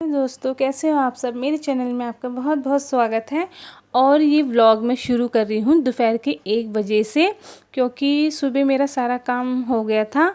दोस्तों, कैसे हो आप सब। मेरे चैनल में आपका बहुत बहुत स्वागत है। और ये व्लॉग मैं शुरू कर रही हूँ दोपहर के 1 बजे से, क्योंकि सुबह मेरा सारा काम हो गया था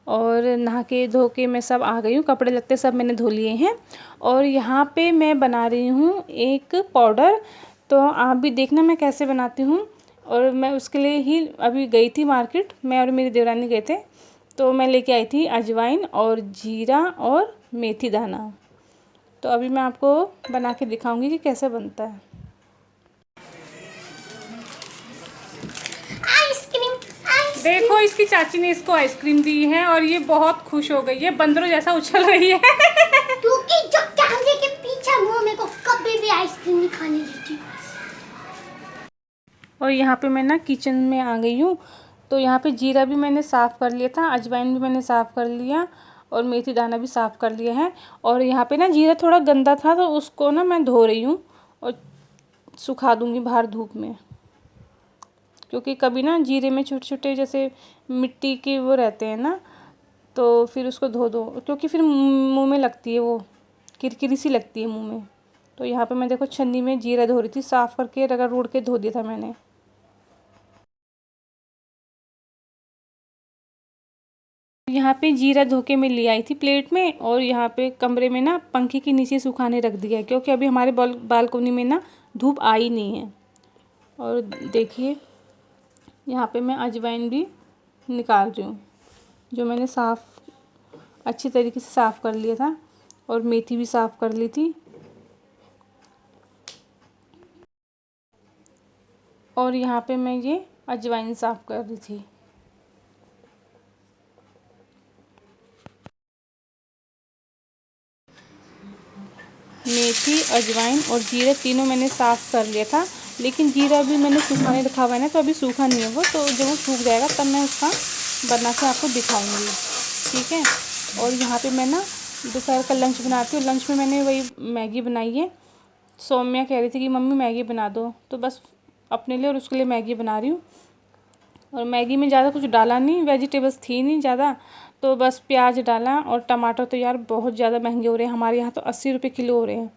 और नहा के धो के मैं सब आ गई हूँ। कपड़े लत्ते सब मैंने धो लिए हैं और यहाँ पे मैं बना रही हूँ एक पाउडर। तो आप भी देखना मैं कैसे बनाती हूँ। और मैं उसके लिए ही अभी गई थी मार्केट, मैं और मेरी देवरानी गए थे। तो मैं लेके आई थी अजवाइन और जीरा और मेथी दाना। तो अभी मैं आपको बना के दिखाऊंगी कि कैसे बनता है। आइसक्रीम। देखो, इसकी चाची ने इसको आइसक्रीम दी है और ये बहुत खुश हो गई है, बंदरों जैसा उछल रही है। क्योंकि जो कैमरे के पीछे वो मेरे को कभी भी आइसक्रीम नहीं खाने देती। और यहाँ पे मैं ना किचन में आ गई हूँ। तो यहाँ पे जीरा भी मैंने साफ़ कर लिया था, अजवाइन भी मैंने साफ़ कर लिया और मेथी दाना भी साफ़ कर लिया है। और यहाँ पे ना जीरा थोड़ा गंदा था तो उसको ना मैं धो रही हूँ और सुखा दूँगी बाहर धूप में। क्योंकि कभी ना जीरे में छोटे छोटे जैसे मिट्टी के वो रहते हैं ना, तो फिर उसको धो दो, क्योंकि फिर मुंह में लगती है, वो किरकिरी सी लगती है मुंह में। तो यहाँ पे मैं देखो छन्नी में जीरा धो रही थी, साफ़ करके रगड़ रोड़ के धो दिया था मैंने। यहाँ पे जीरा धो के मैं ले आई थी प्लेट में और यहाँ पे कमरे में ना पंखे के नीचे सुखाने रख दिया है, क्योंकि अभी हमारे बालकोनी में ना धूप आई नहीं है। और देखिए यहाँ पे मैं अजवाइन भी निकाल रही हूँ, जो मैंने अच्छी तरीके से साफ़ कर लिया था। और मेथी भी साफ़ कर ली थी। और यहाँ पे मैं ये अजवाइन साफ़ कर रही थी। मेथी, अजवाइन और जीरा तीनों मैंने साफ़ कर लिया था, लेकिन जीरा भी मैंने सुखाने रखा हुआ है ना, तो अभी सूखा नहीं है वो। तो जब वो सूख जाएगा तब मैं उसका बना के आपको दिखाऊंगी, ठीक है। और यहाँ पे मैं ना दोपहर का लंच बनाती हूँ। लंच में मैंने वही मैगी बनाई है। सौम्या कह रही थी कि मम्मी मैगी बना दो, तो बस अपने लिए और उसके लिए मैगी बना रही हूँ। और मैगी में ज़्यादा कुछ डाला नहीं, वेजिटेबल्स थी नहीं ज़्यादा, तो बस प्याज डाला। और टमाटर तो यार बहुत ज़्यादा महंगे हो रहे हैं, हमारे यहाँ तो 80 रुपये किलो हो रहे हैं।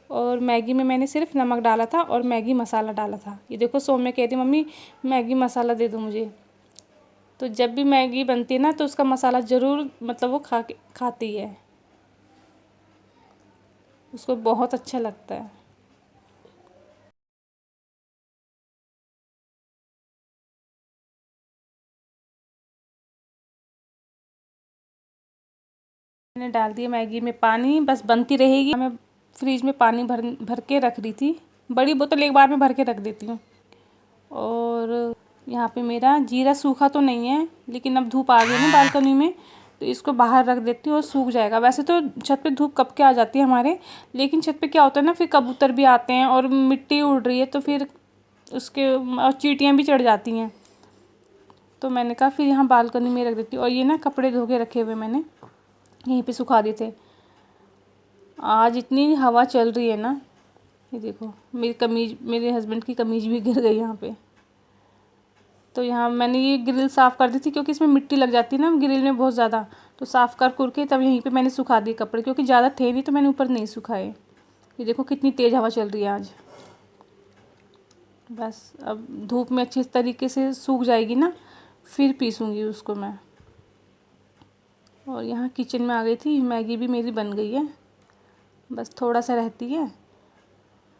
और मैगी में मैंने सिर्फ नमक डाला था और मैगी मसाला डाला था। ये देखो सौम्या कहती मम्मी मैगी मसाला दे दो मुझे। तो जब भी मैगी बनती है ना तो उसका मसाला ज़रूर, मतलब वो खाती है, उसको बहुत अच्छा लगता है। मैंने डाल दिया मैगी में पानी, बस बनती रहेगी। मैं फ्रिज में पानी भर भर के रख रही थी, बड़ी बोतल एक बार में भर के रख देती हूँ। और यहाँ पे मेरा जीरा सूखा तो नहीं है, लेकिन अब धूप आ गई ना बालकनी में, तो इसको बाहर रख देती हूँ और सूख जाएगा। वैसे तो छत पे धूप कब के आ जाती है हमारे, लेकिन छत पे क्या होता है ना, फिर कबूतर भी आते हैं और मिट्टी उड़ रही है, तो फिर उसके और चींटियाँ भी चढ़ जाती हैं। तो मैंने कहा फिर यहाँ बालकनी में रख देती हूँ। और ये ना कपड़े धो के रखे हुए मैंने यहीं पे सुखा दिए थे। आज इतनी हवा चल रही है ना, ये देखो मेरी कमीज, मेरे हस्बैंड की कमीज भी गिर गई यहाँ पे। तो यहाँ मैंने ये ग्रिल साफ़ कर दी थी, क्योंकि इसमें मिट्टी लग जाती है ना ग्रिल में बहुत ज़्यादा। तो साफ़ कर के तब यहीं पे मैंने सुखा दिए कपड़े, क्योंकि ज़्यादा थे नहीं तो मैंने ऊपर नहीं सुखाए। ये देखो कितनी तेज़ हवा चल रही है आज। बस अब धूप में अच्छी तरीके से सूख जाएगी ना, फिर पीसूँगी उसको मैं। और यहाँ किचन में आ गई थी, मैगी भी मेरी बन गई है, बस थोड़ा सा रहती है,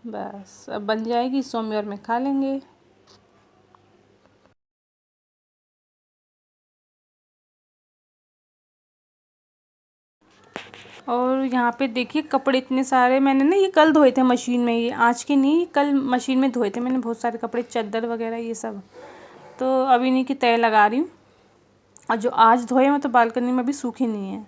बस अब बन जाएगी, सौम्या और मैं खा लेंगे। और यहाँ पे देखिए कपड़े इतने सारे मैंने ना, ये कल धोए थे मशीन में, ये आज के नहीं, कल मशीन में धोए थे मैंने बहुत सारे कपड़े, चादर वगैरह ये सब। तो अभी इन्हीं की तय लगा रही हूँ। और जो आज धोए हैं तो बालकनी में अभी सूखे नहीं हैं।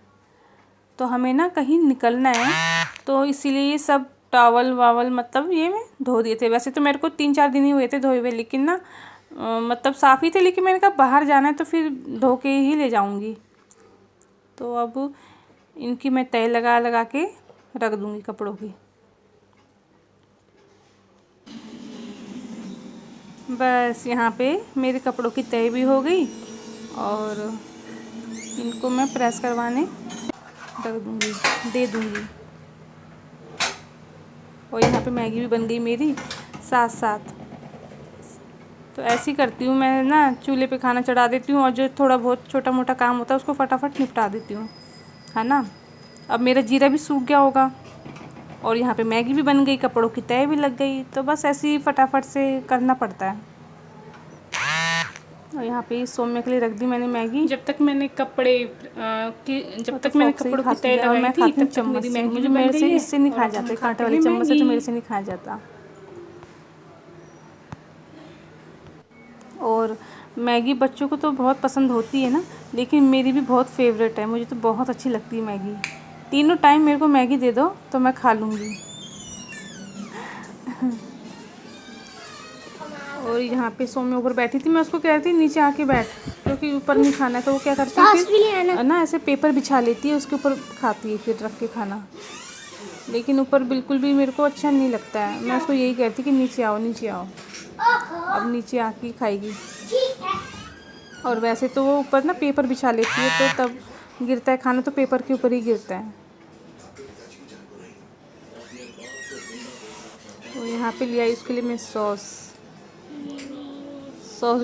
तो हमें ना कहीं निकलना है, तो इसीलिए ये सब टॉवल वावल मतलब ये मैं धो दिए थे। वैसे तो मेरे को 3-4 दिन ही हुए थे धोए हुए, लेकिन ना मतलब साफ़ ही थे, लेकिन मैंने कहा बाहर जाना है तो फिर धो के ही ले जाऊँगी। तो अब इनकी मैं तय लगा लगा के रख दूँगी कपड़ों की। बस यहाँ पे मेरे कपड़ों की तय भी हो गई और इनको मैं प्रेस करवाने रख दूँगी, दे दूँगी। और यहाँ पे मैगी भी बन गई मेरी साथ साथ। तो ऐसे ही करती हूँ मैं ना, चूल्हे पे खाना चढ़ा देती हूँ और जो थोड़ा बहुत छोटा मोटा काम होता है उसको फटाफट निपटा देती हूँ, है ना। अब मेरा जीरा भी सूख गया होगा और यहाँ पे मैगी भी बन गई, कपड़ों की तय भी लग गई। तो बस ऐसे ही फटाफट से करना पड़ता है। और यहाँ पे सौम्य के लिए रख दी मैंने मैगी। जब तक मैंने कपड़ों की तय लगाई थी तब तक मेरी मैगी भी बन गई है। इससे नहीं खाया जाता, कांटे वाली चम्मच से तो मेरे से नहीं खाया जाता। और मैगी बच्चों को तो बहुत पसंद होती है ना, लेकिन मेरी भी बहुत फेवरेट है, मुझे तो बहुत अच्छी लगती है मैगी। तीनों टाइम मेरे को मैगी दे दो तो मैं खा लूँगी। और यहाँ पे सौम्य ऊपर बैठी थी, मैं उसको कह रही थी नीचे आके बैठ, क्योंकि ऊपर नहीं खाना है। तो वो क्या करती है फिर ना ऐसे पेपर बिछा लेती है, उसके ऊपर खाती है फिर रख के खाना। लेकिन ऊपर बिल्कुल भी मेरे को अच्छा नहीं लगता है। मैं उसको यही कहती कि नीचे आओ नीचे आओ। अब नीचे आके खाएगी। और वैसे तो वो ऊपर ना पेपर बिछा लेती है, तो तब गिरता है खाना तो पेपर के ऊपर ही गिरता है। तो यहाँ पे लिया इसके लिए मैं सॉस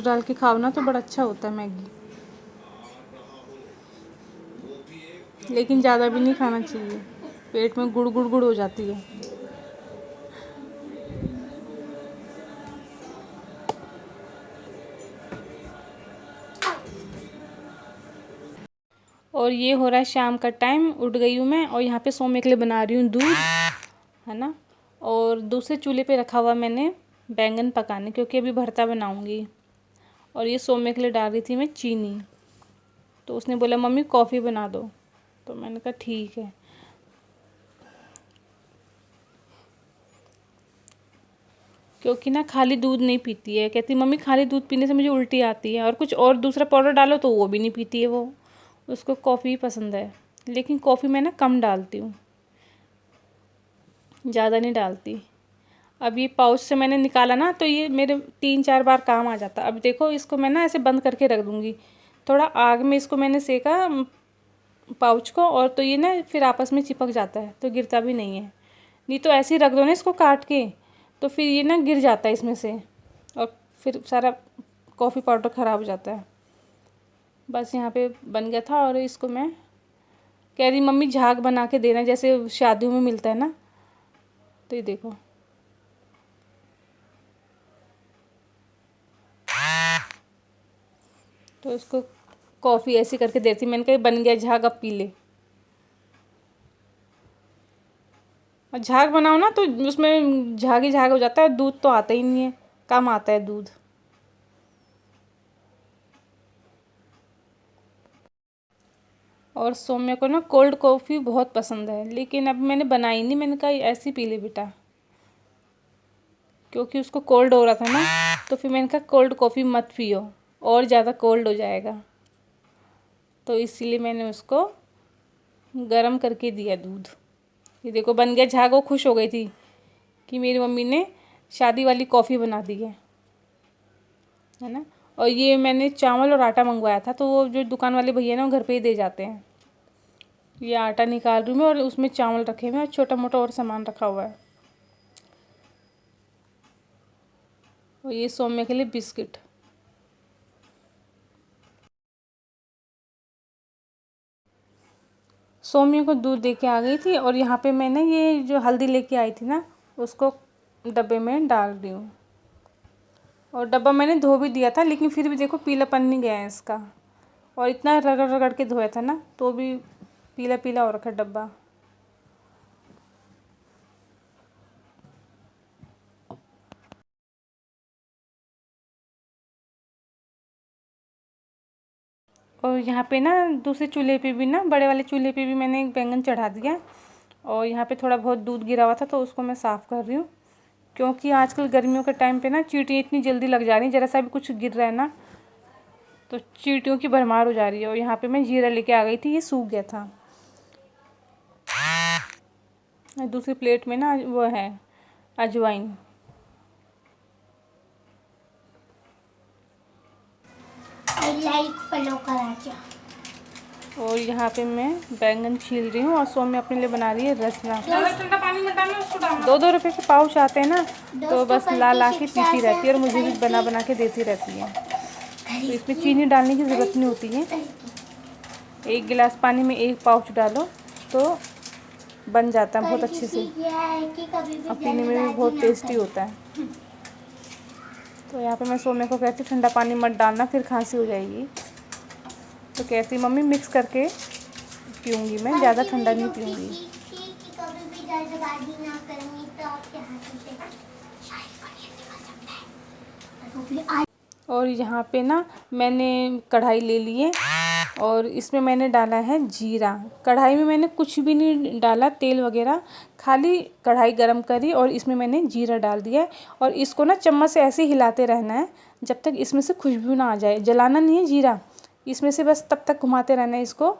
डाल के खाओ ना तो बड़ा अच्छा होता है मैगी, लेकिन ज़्यादा भी नहीं खाना चाहिए, पेट में गुड़ गुड़ गुड़ हो जाती है। और ये हो रहा है शाम का टाइम, उठ गई हूँ मैं। और यहाँ पे सौम्य के लिए बना रही हूँ दूध, है ना। और दूसरे चूल्हे पे रखा हुआ मैंने बैंगन पकाने, क्योंकि अभी भरता बनाऊँगी। और ये सौम्य के लिए डाल रही थी मैं चीनी। तो उसने बोला मम्मी कॉफ़ी बना दो, तो मैंने कहा ठीक है। क्योंकि ना खाली दूध नहीं पीती है, कहती मम्मी खाली दूध पीने से मुझे उल्टी आती है, और कुछ और दूसरा पाउडर डालो तो वो भी नहीं पीती है वो, उसको कॉफ़ी पसंद है। लेकिन कॉफ़ी मैं ना कम डालती हूँ, ज़्यादा नहीं डालती। अब ये पाउच से मैंने निकाला ना, तो ये मेरे 3-4 बार काम आ जाता। अब देखो इसको मैं ना ऐसे बंद करके रख दूँगी, थोड़ा आग में इसको मैंने सेका पाउच को, और तो ये ना फिर आपस में चिपक जाता है तो गिरता भी नहीं है। नहीं तो ऐसे ही रख दो ना इसको काट के, तो फिर ये ना गिर जाता है इसमें से, और फिर सारा कॉफ़ी पाउडर ख़राब हो जाता है। बस यहाँ पे बन गया था, और इसको मैं कह रही मम्मी झाग बना के देना, जैसे शादियों में मिलता है ना। तो ये देखो, तो इसको कॉफ़ी ऐसी करके देती। मैंने कहा बन गया झाग, अब पी ले। और झाग बनाओ ना तो उसमें झाग ही झाग हो जाता है, दूध तो आता ही नहीं है, कम आता है दूध। और सौम्य को ना कोल्ड कॉफ़ी बहुत पसंद है, लेकिन अब मैंने बनाई नहीं, मैंने कहा ऐसी पी ले बेटा, क्योंकि उसको कोल्ड हो रहा था ना। तो फिर मैंने कहा कोल्ड कॉफ़ी मत पियो, और ज़्यादा कोल्ड हो जाएगा। तो इसीलिए मैंने उसको गरम करके दिया दूध। ये देखो बन गया झाग। वो खुश हो गई थी कि मेरी मम्मी ने शादी वाली कॉफ़ी बना दी है ना। और ये मैंने चावल और आटा मंगवाया था, तो वो जो दुकान वाले भैया ना वो घर पे ही दे जाते हैं। ये आटा निकाल रही हूँ मैं, और उसमें चावल रखे हुए हैं, और छोटा मोटा और सामान रखा हुआ है। और ये सौम्य के लिए बिस्किट। सौम्य को दूध दे के आ गई थी, और यहाँ पे मैंने ये जो हल्दी लेके आई थी ना, उसको डब्बे में डाल रही हूँ। और डब्बा मैंने धो भी दिया था, लेकिन फिर भी देखो पीलापन नहीं गया है इसका। और इतना रगड़ रगड़ के धोया था ना, तो भी पीला पीला हो रखा है डब्बा। और यहाँ पे ना दूसरे चूल्हे पे भी ना, बड़े वाले चूल्हे पे भी मैंने एक बैंगन चढ़ा दिया। और यहाँ पे थोड़ा बहुत दूध गिरा हुआ था, तो उसको मैं साफ़ कर रही हूँ, क्योंकि आजकल गर्मियों के टाइम पे ना चींटियाँ इतनी जल्दी लग जा रही हैं, ज़रा सा भी कुछ गिर रहा है ना तो चींटियों की भरमार हो जा रही है। और यहाँ पे मैं जीरा लेके आ गई थी, ये सूख गया था। दूसरी प्लेट में ना वो है अजवाइन। लाइक फॉलो करा। और यहाँ पे मैं बैंगन छील रही हूँ और सोम्य अपने लिए बना रही है रसना। ठंडा पानी में डालना, उसको डालना। 2-2 रुपए के पाउच आते हैं ना, तो बस ला के पीती रहती है और मुझे भी बना के देती रहती है। तो इसमें चीनी डालने की ज़रूरत नहीं होती है। 1 गिलास पानी में 1 पाउच डालो तो बन जाता है बहुत अच्छे से और पीने में भी बहुत टेस्टी होता है। तो यहाँ पे मैं सोम्य को कहती ठंडा पानी मत डालना, फिर खांसी हो जाएगी। तो कहती मम्मी मिक्स करके पीऊँगी मैं, ज़्यादा ठंडा नहीं पीऊँगी। और यहाँ पे ना मैंने कढ़ाई ले ली है और इसमें मैंने डाला है जीरा। कढ़ाई में मैंने कुछ भी नहीं डाला, तेल वगैरह, खाली कढ़ाई गरम करी और इसमें मैंने जीरा डाल दिया है। और इसको ना चम्मच से ऐसे हिलाते रहना है जब तक इसमें से खुशबू ना आ जाए। जलाना नहीं है जीरा, इसमें से बस तब तक घुमाते रहना है इसको,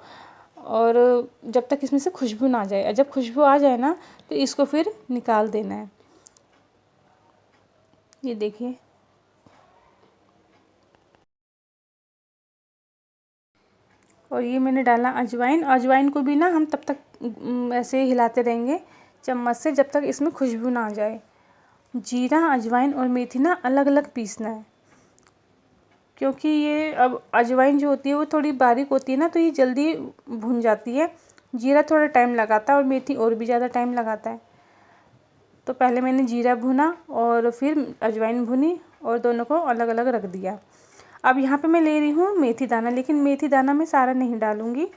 और जब तक इसमें से खुशबू ना आ जाए। और जब खुशबू आ जाए ना तो इसको फिर निकाल देना है। ये देखिए, और ये मैंने डाला अजवाइन। अजवाइन को भी ना हम तब तक ऐसे हिलाते रहेंगे चम्मच से जब तक इसमें खुशबू ना आ जाए। जीरा, अजवाइन और मेथी ना अलग अलग पीसना है, क्योंकि ये अब अजवाइन जो होती है वो थोड़ी बारीक होती है ना, तो ये जल्दी भुन जाती है। जीरा थोड़ा टाइम लगाता है और मेथी और भी ज़्यादा टाइम लगाता है। तो पहले मैंने जीरा भुना और फिर अजवाइन भुनी और दोनों को अलग अलग रख दिया। अब यहाँ पे मैं ले रही हूँ मेथी दाना, लेकिन मेथी दाना मैं सारा नहीं डालूँगी,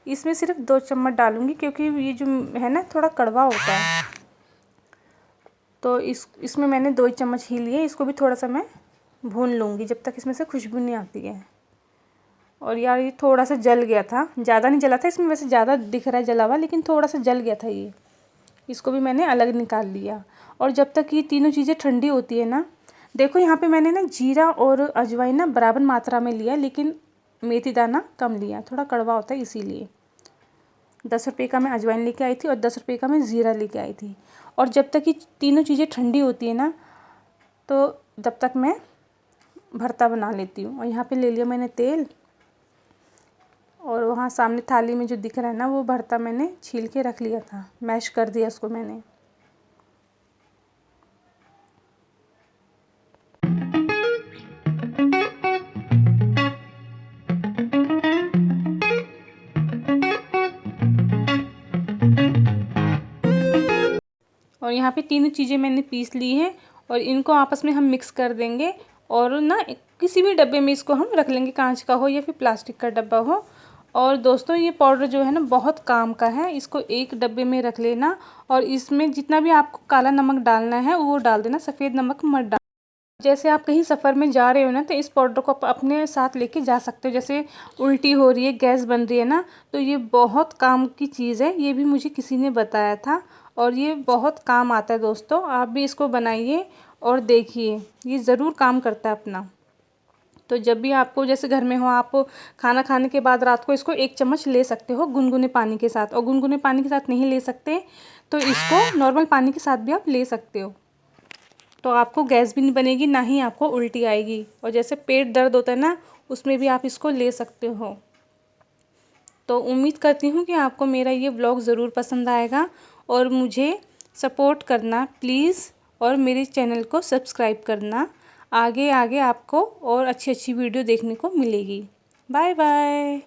इसमें सिर्फ 2 चम्मच डालूँगी, क्योंकि ये जो है ना थोड़ा कड़वा होता है। तो इसमें मैंने 2 चम्मच ही लिए। इसको भी थोड़ा सा मैं भून लूँगी जब तक इसमें से खुशबू नहीं आती है। और यार ये थोड़ा सा जल गया था, ज़्यादा नहीं जला था, इसमें वैसे ज़्यादा दिख रहा है जला हुआ, लेकिन थोड़ा सा जल गया था ये। इसको भी मैंने अलग निकाल लिया। और जब तक ये तीनों चीज़ें ठंडी होती है ना, देखो यहाँ पे मैंने ना जीरा और अजवाइन ना बराबर मात्रा में लिया, लेकिन मेथी दाना कम लिया, थोड़ा कड़वा होता है इसीलिए। 10 रुपये का मैं अजवाइन लेके आई थी और 10 रुपये का मैं ज़ीरा लेके आई थी। और जब तक ये तीनों चीज़ें ठंडी होती है ना, तो तब तक मैं भरता बना लेती हूँ। और यहाँ पे ले लिया मैंने तेल, और वहाँ सामने थाली में जो दिख रहा है ना, वो भरता मैंने छील के रख लिया था, मैश कर दिया उसको मैंने। और यहाँ पे तीनों चीज़ें मैंने पीस ली हैं और इनको आपस में हम मिक्स कर देंगे। और ना किसी भी डब्बे में इसको हम रख लेंगे, कांच का हो या फिर प्लास्टिक का डब्बा हो। और दोस्तों ये पाउडर जो है ना बहुत काम का है, इसको एक डब्बे में रख लेना और इसमें जितना भी आपको काला नमक डालना है वो डाल देना, सफ़ेद नमक मत डालना। जैसे आप कहीं सफ़र में जा रहे हो ना, तो इस पाउडर को अपने साथ लेके जा सकते हो। जैसे उल्टी हो रही है, गैस बन रही है ना, तो ये बहुत काम की चीज़ है। ये भी मुझे किसी ने बताया था और ये बहुत काम आता है दोस्तों। आप भी इसको बनाइए और देखिए, ये ज़रूर काम करता है अपना। तो जब भी आपको जैसे घर में हो, आप खाना खाने के बाद रात को इसको 1 चम्मच ले सकते हो गुनगुने पानी के साथ। और गुनगुने पानी के साथ नहीं ले सकते तो इसको नॉर्मल पानी के साथ भी आप ले सकते हो। तो आपको गैस भी नहीं बनेगी, ना ही आपको उल्टी आएगी। और जैसे पेट दर्द होता है ना, उसमें भी आप इसको ले सकते हो। तो उम्मीद करती हूँ कि आपको मेरा ये व्लॉग ज़रूर पसंद आएगा और मुझे सपोर्ट करना प्लीज़, और मेरे चैनल को सब्सक्राइब करना। आगे आगे आपको और अच्छी अच्छी वीडियो देखने को मिलेगी। Bye bye.